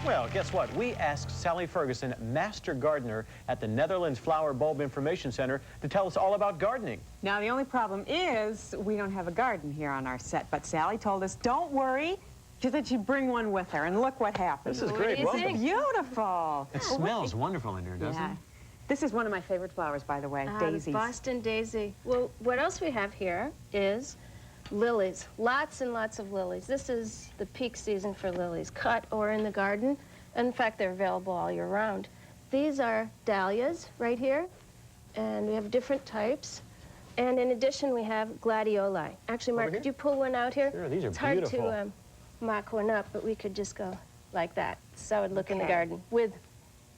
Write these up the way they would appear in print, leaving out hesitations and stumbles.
Well, guess what? We asked Sally Ferguson, master gardener at the Netherlands Flower Bulb Information Center, to tell us all about gardening. Now, the only problem is we don't have a garden here on our set, but Sally told us, don't worry. She said she'd bring one with her, and look what happened. This is great. Welcome. Beautiful. It smells wonderful in here, doesn't it? This is one of my favorite flowers, by the way, daisies. The Boston daisy. Well, what else we have here is lilies. Lots and lots of lilies. This is the peak season for lilies, cut or in the garden. In fact, they're available all year round. These are dahlias right here, and we have different types. And in addition, we have gladioli. Actually, Mark, could you pull one out here? Sure, these are it's beautiful. hard to mock one up, but we could just go like that. So I would look in the garden with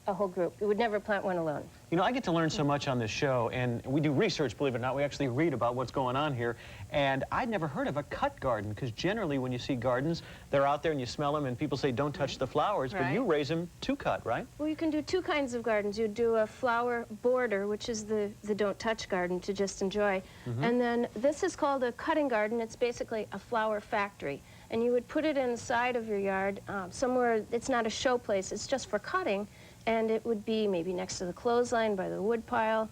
a whole group. We would never plant one alone. You know, I get to learn so much on this show, and we do research, believe it or not. We actually read about what's going on here, and I'd never heard of a cut garden, because generally when you see gardens, they're out there and you smell them, and people say don't touch the flowers, but you raise them to cut, right? Well, you can do two kinds of gardens. You do a flower border, which is the don't touch garden to just enjoy, and then this is called a cutting garden. It's basically a flower factory, and you would put it in the side of your yard, somewhere. It's not a show place, it's just for cutting. And it would be maybe next to the clothesline by the wood pile.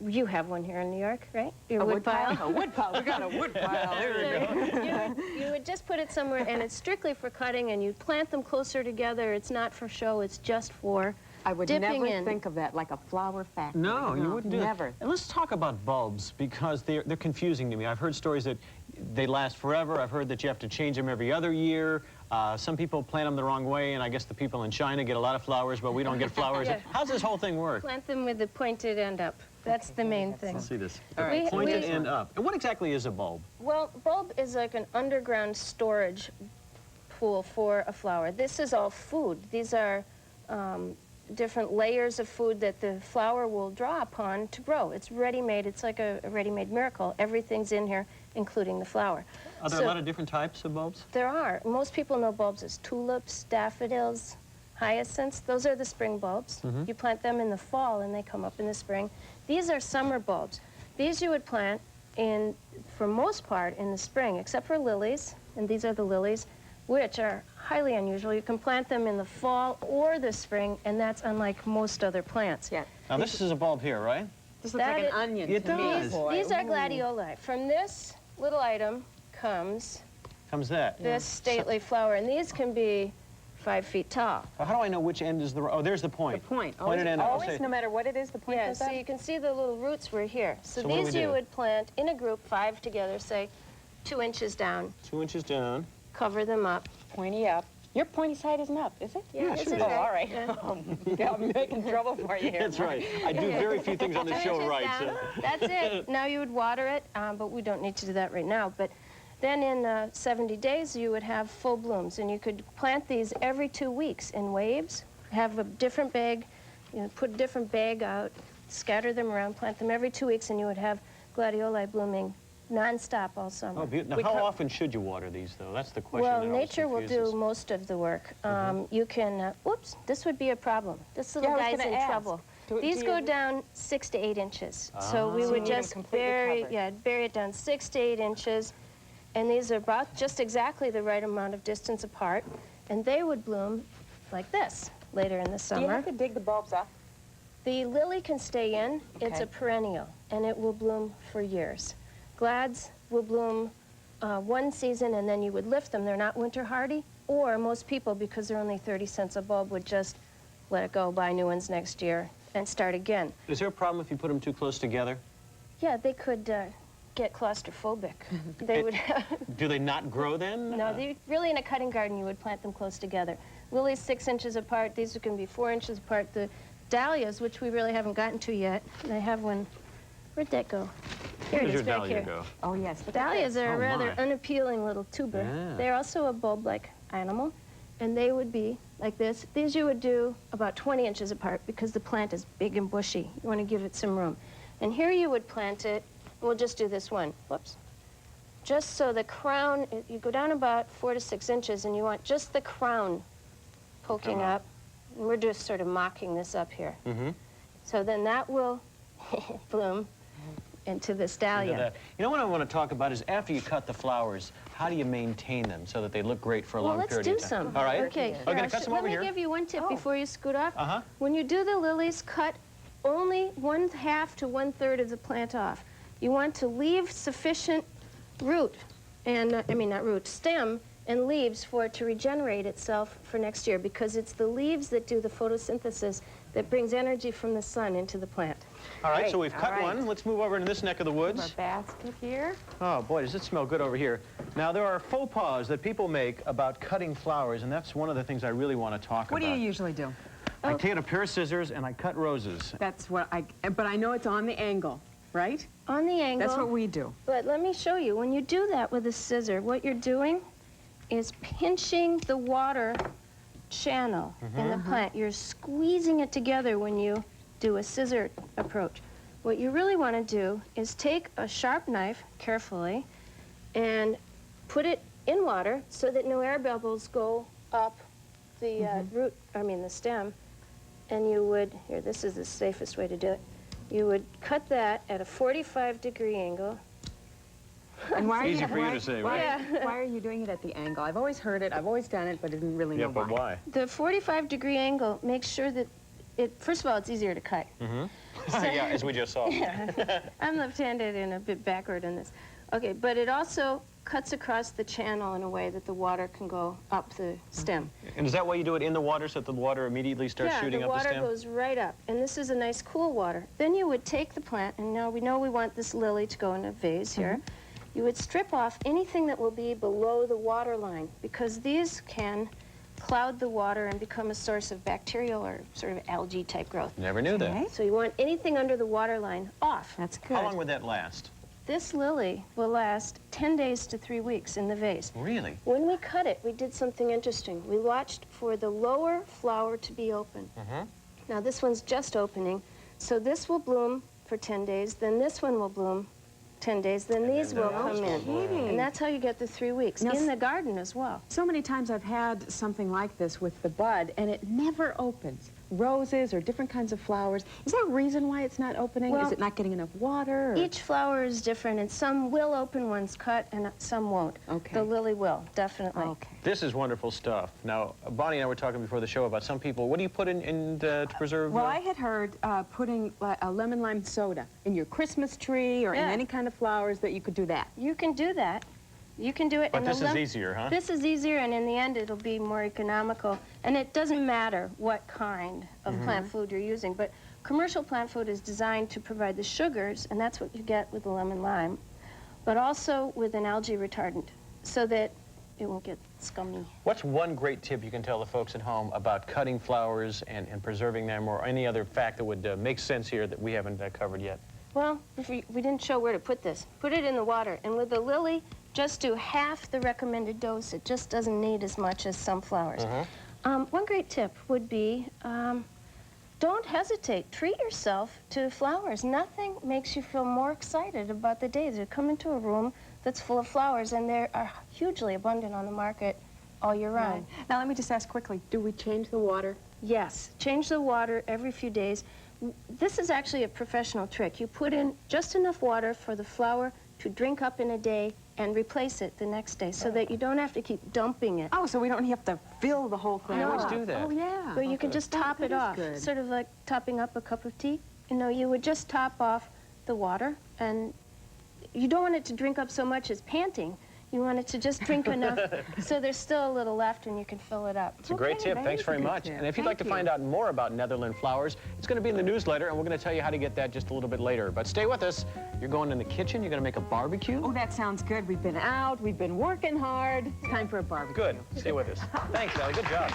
You have one here in New York, right? Your wood pile? A wood pile. We got a wood pile. There we go. You would just put it somewhere, and it's strictly for cutting, and you plant them closer together. It's not for show. It's just for I would dipping never in. think of that like a flower factory. No, you wouldn't do that. Never. And let's talk about bulbs, because they're confusing to me. I've heard stories that they last forever. I've heard that you have to change them every other year. Some people plant them the wrong way, and I guess the people in China get a lot of flowers, but we don't get flowers. How's this whole thing work? Plant them with the pointed end up. That's the main thing. Let's see this. All right. Pointed end up. And what exactly is a bulb? Well, bulb is like an underground storage pool for a flower. This is all food. These are different layers of food that the flower will draw upon to grow. It's ready-made. It's like a ready-made miracle. Everything's in here, including the flower. Are there a lot of different types of bulbs? There are. Most people know bulbs as tulips, daffodils, hyacinths. Those are the spring bulbs. You plant them in the fall, and they come up in the spring. These are summer bulbs. These you would plant in, for most part, in the spring, except for lilies, and these are the lilies, which are highly unusual. You can plant them in the fall or the spring, and that's unlike most other plants. Yeah. Now, this is a bulb here, right? This looks like an onion It to me. does. These are gladioli. From this little item comes that? this stately flower, and these can be 5 feet tall. Well, how do I know which end is the... Oh, there's the point. The point. Pointed end up. Always, no matter what it is, the point Yeah, goes so up? you can see the little roots were here. So what do we these do? you would plant in a group, 5 together, say 2 inches down. 2 inches down. Cover them up. Pointy up. Your pointy side isn't up, is it? Yeah, sure this it is is. Oh, all right. right. Yeah, I'm making trouble for you here. That's right. I do very few things on the 2 show inches right. down. So. That's it. Now you would water it, but we don't need to do that right now. But then in 70 days, you would have full blooms, and you could plant these every 2 weeks in waves. Have a different bag, put a different bag out, scatter them around, plant them every 2 weeks, and you would have gladioli blooming non-stop all summer. Oh, beautiful. Now, how often should you water these, though? That's the question. Well, that always nature will confuses. do most of the work. You can, whoops, this would be a problem. This little Yeah, I was guy's gonna in ask. trouble. Do These you- go down 6 to 8 inches. So we So you would need them just completely covered. bury it down 6 to 8 inches. And these are about just exactly the right amount of distance apart. And they would bloom like this later in the Do you summer. have to dig the bulbs up? The lily can stay in. It's Okay. a perennial, and it will bloom for years. Glads will bloom one season, and then you would lift them. They're not winter hardy. Or most people, because they're only 30 cents a bulb, would just let it go, buy new ones next year, and start again. Is there a problem if you put them too close together? Yeah, they could get claustrophobic. They would. Do they not grow then? No, they, really in a cutting garden, you would plant them close together. Lilies 6 inches apart. These are going to be 4 inches apart. The dahlias, which we really haven't gotten to yet, and I have one. Where'd that go? Here Where it does is your back dahlia here. go? Oh, yes. Look at Dahlias this. are a Oh, rather my. unappealing little tuber. Yeah. They're also a bulb-like animal, and they would be like this. These you would do about 20 inches apart because the plant is big and bushy. You want to give it some room. And here you would plant it. We'll just do this one. Whoops. Just so the crown, you go down about 4 to 6 inches, and you want just the crown poking Come up. up. And we're just sort of mocking this up here. Mm-hmm. So then that will bloom. into this Look dahlia. at that. You know what I want to talk about is after you cut the flowers, how do you maintain them so that they look great for a Well, long let's period do of time? some. All right. Okay. I'm going here, to cut some let over me here. give you one tip before you scoot off. Uh-huh. When you do the lilies, cut only 1/2 to 1/3 of the plant off. You want to leave sufficient root, and I mean not root, stem and leaves for it to regenerate itself for next year, because it's the leaves that do the photosynthesis that brings energy from the sun into the plant. All right, so Great. we've cut All right. one. Let's move over into this neck of the Our woods. basket here. Oh, boy, does it smell good over here. Now, there are faux pas that people make about cutting flowers, and that's one of the things I really want to talk What do about. you usually do? I take a pair of scissors and I cut roses. That's what but I know it's on the angle, right? On the angle. That's what we do. But let me show you. When you do that with a scissor, what you're doing is pinching the water channel in the plant. You're squeezing it together when you do a scissor approach. What you really want to do is take a sharp knife carefully and put it in water so that no air bubbles go up the the stem. And you would, here, this is the safest way to do it. You would cut that at a 45-degree angle. And why are Easy you, for you to say, right? Yeah. why are you doing it at the angle? I've always heard it, I've always done it, but I didn't really know Yeah, but why? The 45-degree angle makes sure that first of all, it's easier to cut. Yeah, as we just saw. I'm left-handed and a bit backward in this. Okay, but it also cuts across the channel in a way that the water can go up the stem. And is that why you do it in the water so that the water immediately starts shooting up the the stem? water goes right up, and this is a nice cool water. Then you would take the plant, and now we know we want this lily to go in a vase here. You would strip off anything that will be below the water line, because these can cloud the water and become a source of bacterial or sort of algae type growth. Never knew that. Okay. So you want anything under the water line off. That's good. How long would that last? This lily will last 10 days to 3 weeks in the vase. Really? When we cut it, we did something interesting. We watched for the lower flower to be open. Now this one's just opening, so this will bloom for 10 days, then this one will bloom 10 days, then these will come in. And that's how you get the 3 weeks, Now, in the garden as well. So many times I've had something like this with the bud, and it never opens. Roses or different kinds of flowers. Is there a reason why it's not opening? Well, Is it not getting enough water? Or? Each flower is different, and some will open once cut, and some won't. Okay. The lily will, definitely. Okay. This is wonderful stuff. Now, Bonnie and I were talking before the show about some people. What do you put in to preserve? Well, I had heard putting a lemon lime soda in your Christmas tree or in Yeah. any kind of flowers, that you could do that. You can do that. You can do it. But and this the is easier, huh? This is easier, and in the end, it'll be more economical. And it doesn't matter what kind of plant food you're using, but commercial plant food is designed to provide the sugars, and that's what you get with the lemon lime, but also with an algae retardant, so that it won't get scummy. What's one great tip you can tell the folks at home about cutting flowers and preserving them, or any other fact that would make sense here that we haven't covered yet? Well, if we didn't show where to put this. Put it in the water, and with the lily, just do half the recommended dose. It just doesn't need as much as some flowers. One great tip would be, don't hesitate. Treat yourself to flowers. Nothing makes you feel more excited about the days. You come into a room that's full of flowers, and they are hugely abundant on the market all year round. Now, let me just ask quickly, do we change the water? Yes, change the water every few days. This is actually a professional trick. You put in just enough water for the flower to drink up in a day and replace it the next day, so that you don't have to keep dumping it. Oh, so we don't have to fill the whole thing. I always up. do that. Oh, yeah. But you can just top that it is off, good. sort of like topping up a cup of tea. You know, you would just top off the water, and you don't want it to drink up so much as panting. You want it to just drink enough so there's still a little left and you can fill it up. It's a great Okay, tip. that Thanks is a very good much. tip. And if you'd like to Thank find you. out more about Netherland flowers, it's going to be in the newsletter, and we're going to tell you how to get that just a little bit later. But stay with us. You're going in the kitchen. You're going to make a barbecue. Oh, that sounds good. We've been out. We've been working hard. It's time for a barbecue. Good. Stay with us. Thanks, Sally. Good job.